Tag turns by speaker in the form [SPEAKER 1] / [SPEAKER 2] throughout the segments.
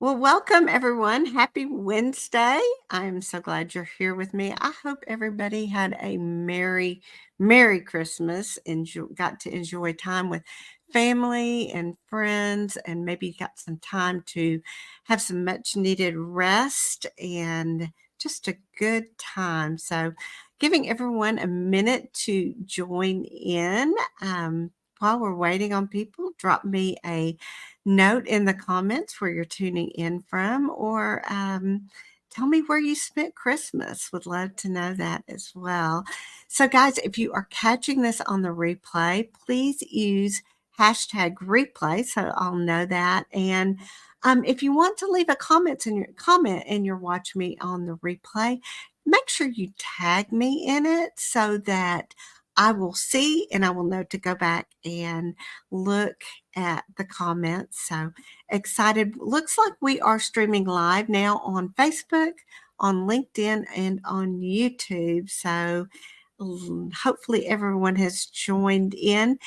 [SPEAKER 1] Well, welcome everyone. Happy Wednesday. I'm so glad you're here with me. I hope everybody had a Merry Christmas and got to enjoy time with family and friends, and maybe got some time to have some much needed rest and just a good time. So, giving everyone a minute to join in. While we're waiting on people, drop me a note in the comments where you're tuning in from, or tell me where you spent Christmas. Would love to know that as well. So, guys, if you are catching this on the replay, please use hashtag replay so I'll know that. And if you want to leave a comment and you're watching me on the replay, make sure you tag me in it so that I will see and I will know to go back and look at the comments. So excited. Looks like we are streaming live now on Facebook, on LinkedIn, and on YouTube. So hopefully everyone has joined in.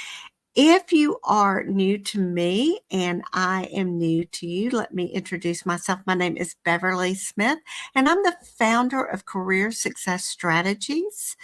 [SPEAKER 1] If you are new to me and I am new to you, let me introduce myself. My name is Beverly Smith, and I'm the founder of Career Success Strategies.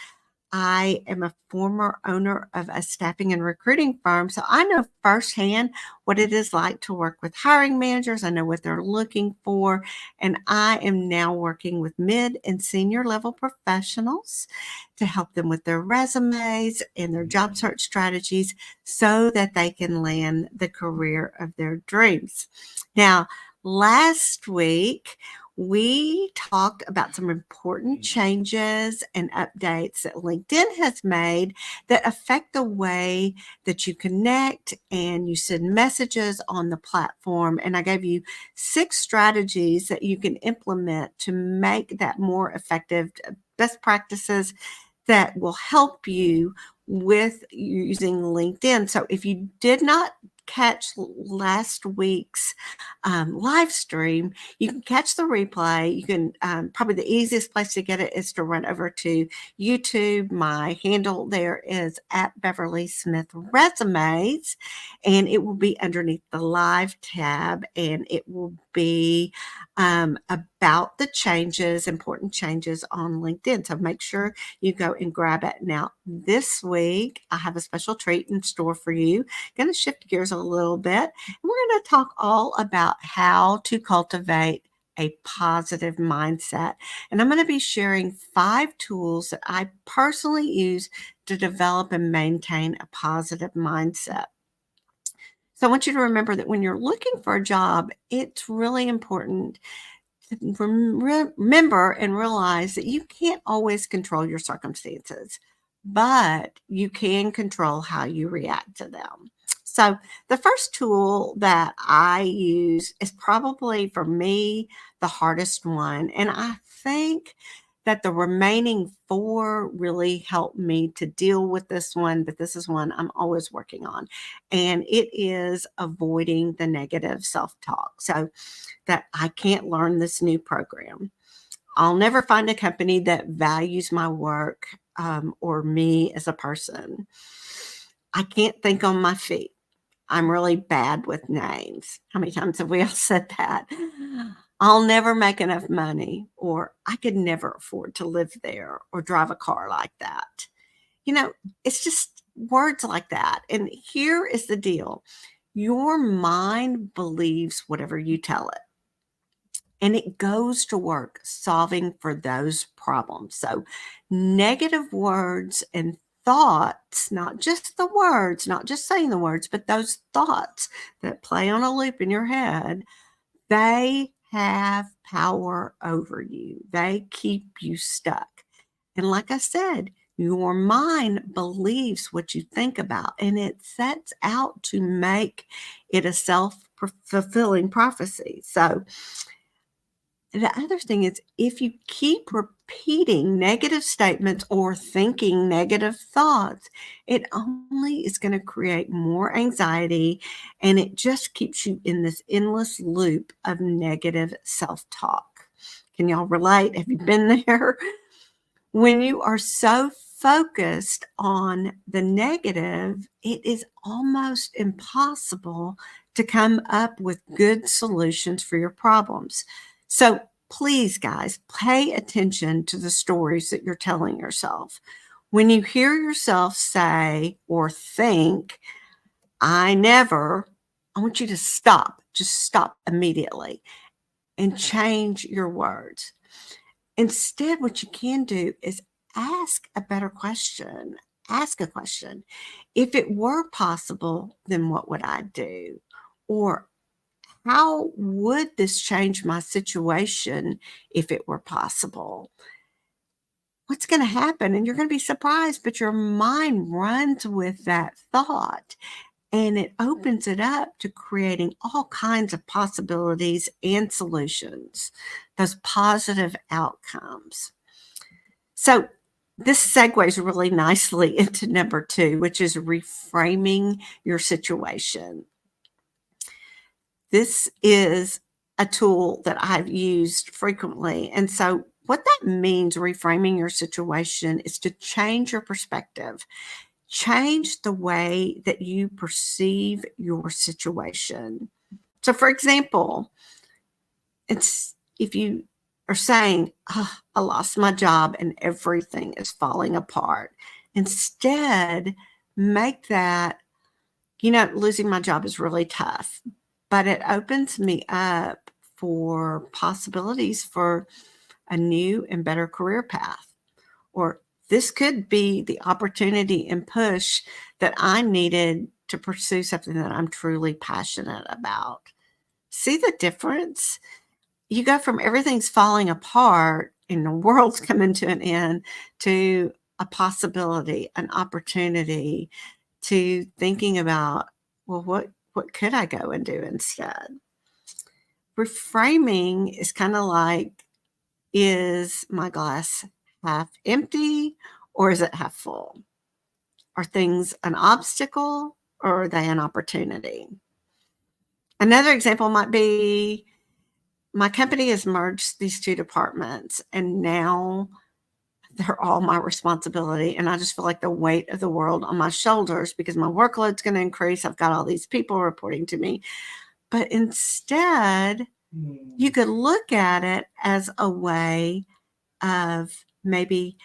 [SPEAKER 1] I am a former owner of a staffing and recruiting firm, so I know firsthand what it is like to work with hiring managers. I know what they're looking for, and I am now working with mid and senior level professionals to help them with their resumes and their job search strategies so that they can land the career of their dreams. Now, last week, we talked about some important changes and updates that LinkedIn has made that affect the way that you connect and you send messages on the platform. And I gave you 6 strategies that you can implement to make that more effective, best practices that will help you with using LinkedIn. So if you did not catch last week's live stream, you can catch the replay. You can probably the easiest place to get it is to run over to YouTube. My handle there is at Beverly Smith Resumes, and it will be underneath the live tab, and it will be about the changes, important changes on LinkedIn. So make sure you go and grab it. Now, this week, I have a special treat in store for you. Going to shift gears a little bit. And we're going to talk all about how to cultivate a positive mindset. And I'm going to be sharing 5 tools that I personally use to develop and maintain a positive mindset. So I want you to remember that when you're looking for a job, it's really important to remember and realize that you can't always control your circumstances, but you can control how you react to them. So the first tool that I use is probably for me the hardest one. And I think that the remaining 4 really help me to deal with this one, but this is one I'm always working on. And it is avoiding the negative self-talk. So that I can't learn this new program. I'll never find a company that values my work or me as a person. I can't think on my feet. I'm really bad with names. How many times have we all said that? I'll never make enough money, or I could never afford to live there or drive a car like that. You know, it's just words like that. And here is the deal: your mind believes whatever you tell it, and it goes to work solving for those problems. So, negative words and thoughts, not just the words, not just saying the words, but those thoughts that play on a loop in your head, they have power over you. They keep you stuck. And like I said, your mind believes what you think about, and it sets out to make it a self fulfilling prophecy. So, the other thing is, if you keep repeating negative statements or thinking negative thoughts, it only is going to create more anxiety, and it just keeps you in this endless loop of negative self talk. Can y'all relate? Have you been there? When you are so focused on the negative, it is almost impossible to come up with good solutions for your problems. So please, guys, pay attention to the stories that you're telling yourself. When you hear yourself say or think, I never, I want you to stop. Just stop immediately and change your words. Instead, what you can do is ask a better question. Ask a question. If it were possible, then what would I do? Or how would this change my situation if it were possible? What's going to happen? And you're going to be surprised, but your mind runs with that thought and it opens it up to creating all kinds of possibilities and solutions, those positive outcomes. So this segues really nicely into number 2, which is reframing your situation. This is a tool that I've used frequently. And so what that means, reframing your situation, is to change your perspective. Change the way that you perceive your situation. So, for example, it's if you are saying, oh, I lost my job and everything is falling apart, instead, make that, losing my job is really tough, but it opens me up for possibilities for a new and better career path. Or this could be the opportunity and push that I needed to pursue something that I'm truly passionate about. See the difference? You go from everything's falling apart and the world's coming to an end to a possibility, an opportunity, to thinking about, well, what could I go and do instead? Reframing is kind of like, is my glass half empty or is it half full? Are things an obstacle or are they an opportunity? Another example might be my company has merged these 2 departments and now they're all my responsibility. And I just feel like the weight of the world on my shoulders because my workload's going to increase. I've got all these people reporting to me. But instead, you could look at it as a way of maybe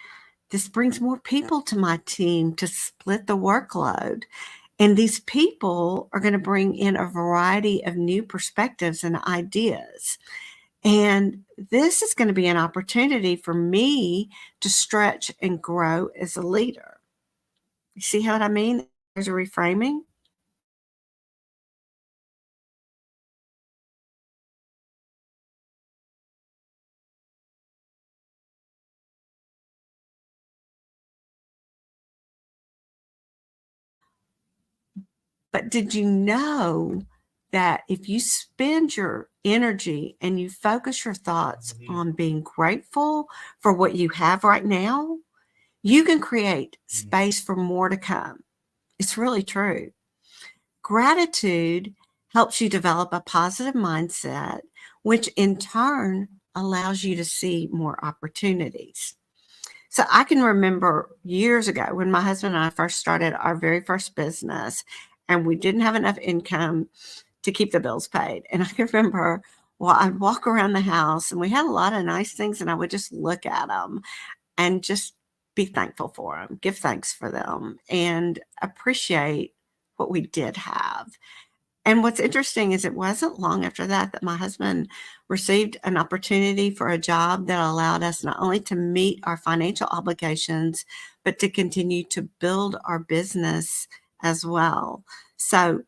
[SPEAKER 1] this brings more people to my team to split the workload. And these people are going to bring in a variety of new perspectives and ideas. And this is going to be an opportunity for me to stretch and grow as a leader. You see what I mean? There's a reframing. But did you know that if you spend your energy and you focus your thoughts on being grateful for what you have right now, you can create space for more to come? It's really true. Gratitude helps you develop a positive mindset, which in turn allows you to see more opportunities. So I can remember years ago when my husband and I first started our very first business, and we didn't have enough income to keep the bills paid. And I can remember, well, I'd walk around the house and we had a lot of nice things, and I would just look at them and just be thankful for them, give thanks for them, and appreciate what we did have. And what's interesting is it wasn't long after that that my husband received an opportunity for a job that allowed us not only to meet our financial obligations, but to continue to build our business as well. So,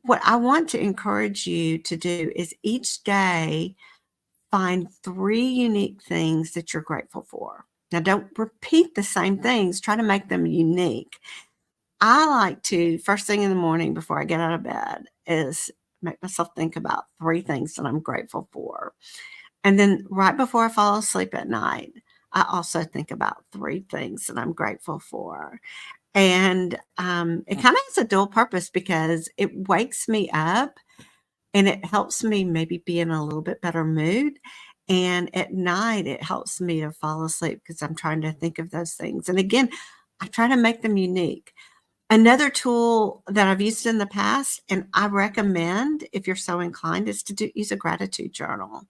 [SPEAKER 1] what I want to encourage you to do is each day find 3 unique things that you're grateful for. Now, don't repeat the same things, try to make them unique. I like to, first thing in the morning before I get out of bed, is make myself think about 3 things that I'm grateful for. And then right before I fall asleep at night, I also think about 3 things that I'm grateful for. And it kind of has a dual purpose because it wakes me up and it helps me maybe be in a little bit better mood. And at night, it helps me to fall asleep because I'm trying to think of those things. And again, I try to make them unique. Another tool that I've used in the past, and I recommend if you're so inclined, is to use a gratitude journal.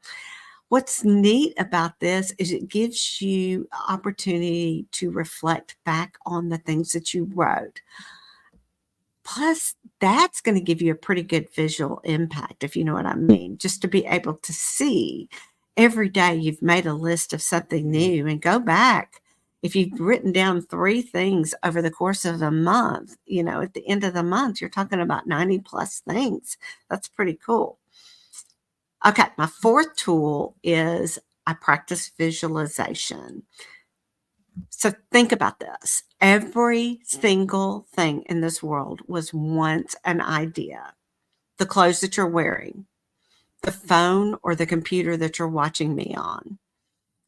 [SPEAKER 1] What's neat about this is it gives you opportunity to reflect back on the things that you wrote. Plus, that's going to give you a pretty good visual impact, if you know what I mean, just to be able to see every day you've made a list of something new and go back. If you've written down 3 things over the course of a month, at the end of the month, you're talking about 90 plus things. That's pretty cool. Okay, my fourth tool is I practice visualization. So think about this. Every single thing in this world was once an idea. The clothes that you're wearing, the phone or the computer that you're watching me on,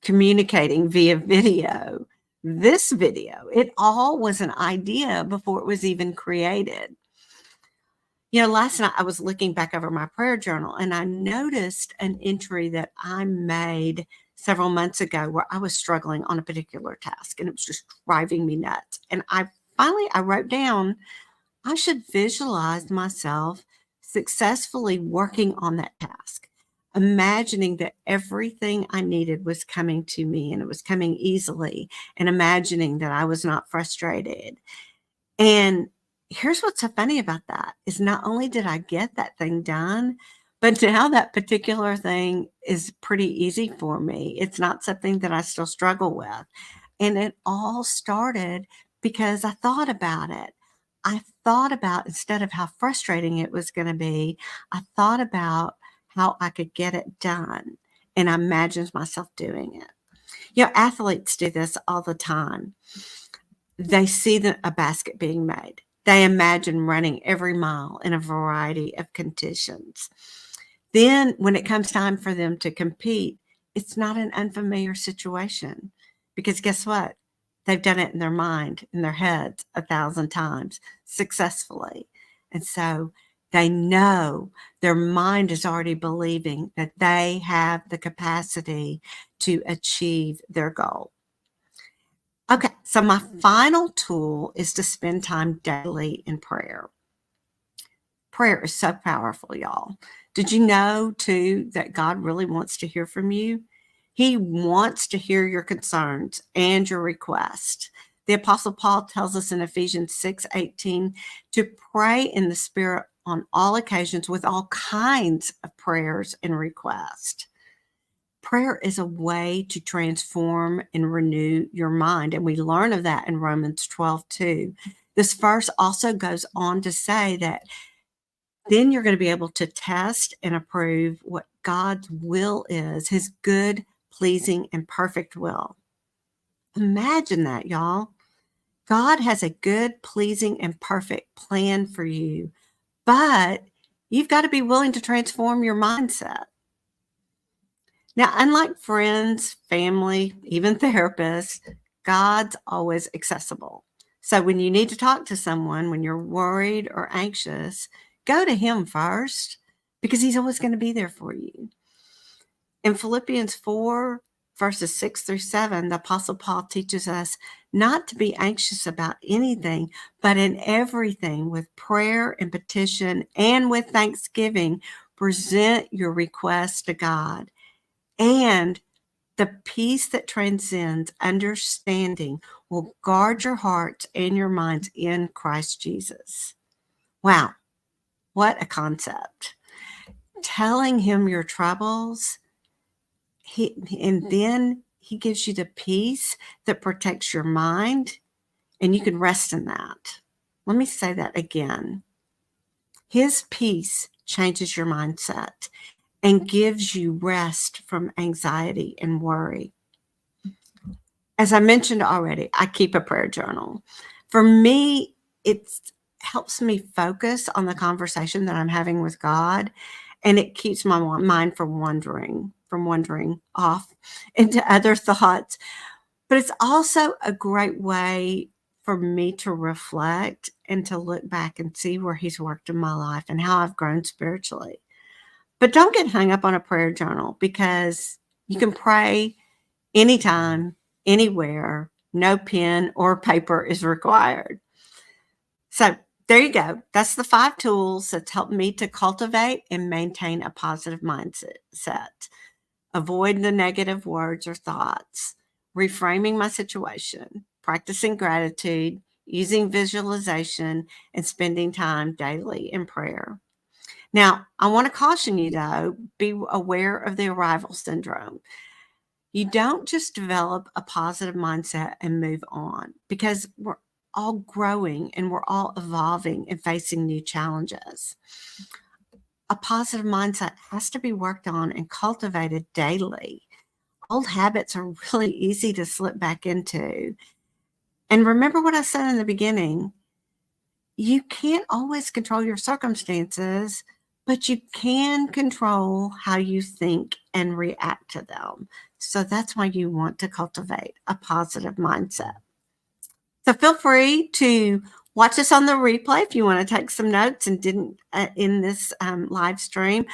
[SPEAKER 1] communicating via video, this video, it all was an idea before it was even created. Last night I was looking back over my prayer journal and I noticed an entry that I made several months ago where I was struggling on a particular task and it was just driving me nuts. And I wrote down, I should visualize myself successfully working on that task, imagining that everything I needed was coming to me and it was coming easily, and imagining that I was not frustrated. And here's what's so funny about that is not only did I get that thing done, but now that particular thing is pretty easy for me. It's not something that I still struggle with. And it all started because I thought about it. I thought about, instead of how frustrating it was going to be, I thought about how I could get it done. And I imagined myself doing it. Athletes do this all the time. They see a basket being made. They imagine running every mile in a variety of conditions. Then, when it comes time for them to compete, it's not an unfamiliar situation because guess what? They've done it in their mind, in their heads 1,000 times successfully. And so they know their mind is already believing that they have the capacity to achieve their goal. Okay, so my final tool is to spend time daily in prayer. Prayer is so powerful, y'all. Did you know, too, that God really wants to hear from you? He wants to hear your concerns and your requests. The Apostle Paul tells us in Ephesians 6:18 to pray in the Spirit on all occasions with all kinds of prayers and requests. Prayer is a way to transform and renew your mind. And we learn of that in Romans 12:2. This verse also goes on to say that then you're going to be able to test and approve what God's will is, his good, pleasing, and perfect will. Imagine that, y'all. God has a good, pleasing, and perfect plan for you, but you've got to be willing to transform your mindset. Now, unlike friends, family, even therapists, God's always accessible. So when you need to talk to someone, when you're worried or anxious, go to him first because he's always going to be there for you. In Philippians 4, verses 6-7, the Apostle Paul teaches us not to be anxious about anything, but in everything with prayer and petition and with thanksgiving, present your requests to God. And the peace that transcends understanding will guard your hearts and your minds in Christ Jesus. Wow, what a concept. Telling him your troubles, and then he gives you the peace that protects your mind, and you can rest in that. Let me say that again. His peace changes your mindset and gives you rest from anxiety and worry. As I mentioned already, I keep a prayer journal. For me, it helps me focus on the conversation that I'm having with God, and it keeps my mind from wandering off into other thoughts. But it's also a great way for me to reflect and to look back and see where he's worked in my life and how I've grown spiritually. But don't get hung up on a prayer journal because You can pray anytime, anywhere. No pen or paper is required. So there you go. That's the 5 tools that's helped me to cultivate and maintain a positive mindset. Avoid the negative words or thoughts, reframing my situation, practicing gratitude, using visualization, and spending time daily in prayer. Now, I want to caution you though, be aware of the arrival syndrome. You don't just develop a positive mindset and move on, because we're all growing and we're all evolving and facing new challenges. A positive mindset has to be worked on and cultivated daily. Old habits are really easy to slip back into. And remember what I said in the beginning, you can't always control your circumstances, but you can control how you think and react to them. So that's why you want to cultivate a positive mindset. So feel free to watch us on the replay if you want to take some notes and didn't in this live stream.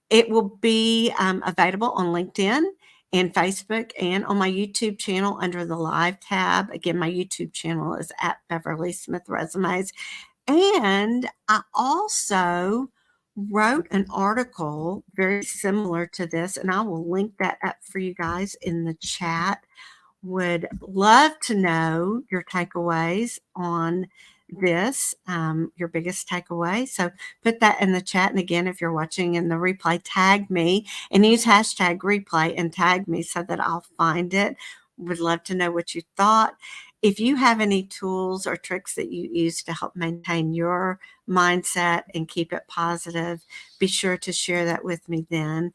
[SPEAKER 1] It will be available on LinkedIn and Facebook and on my YouTube channel under the live tab. Again, my YouTube channel is at Beverly Smith Resumes. And I also wrote an article very similar to this, and I will link that up for you guys in the chat. Would love to know your takeaways on this, your biggest takeaway. So put that in the chat. And again, if you're watching in the replay, tag me and use hashtag replay and tag me so that I'll find it. Would love to know what you thought. If you have any tools or tricks that you use to help maintain your mindset and keep it positive, be sure to share that with me then.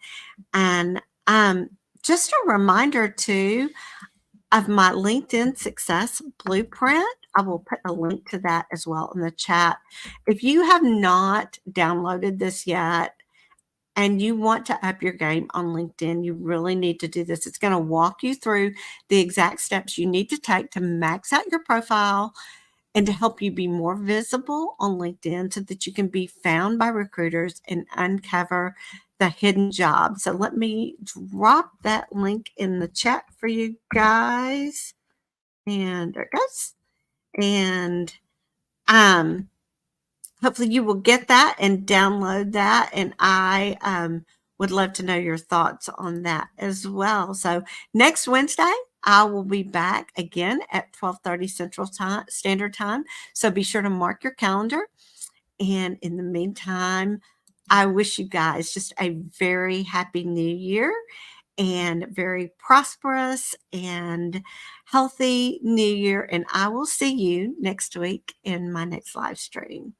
[SPEAKER 1] And just a reminder too, of my LinkedIn Success Blueprint. I will put a link to that as well in the chat. If you have not downloaded this yet and you want to up your game on LinkedIn, you really need to do this. It's going to walk you through the exact steps you need to take to max out your profile and to help you be more visible on LinkedIn so that you can be found by recruiters and uncover the hidden jobs. So let me drop that link in the chat for you guys. And there it goes. And hopefully you will get that and download that. And I would love to know your thoughts on that as well. So next Wednesday, I will be back again at 12:30 Central Standard Time. So be sure to mark your calendar. And in the meantime, I wish you guys just a very happy new year and very prosperous and healthy new year. And I will see you next week in my next live stream.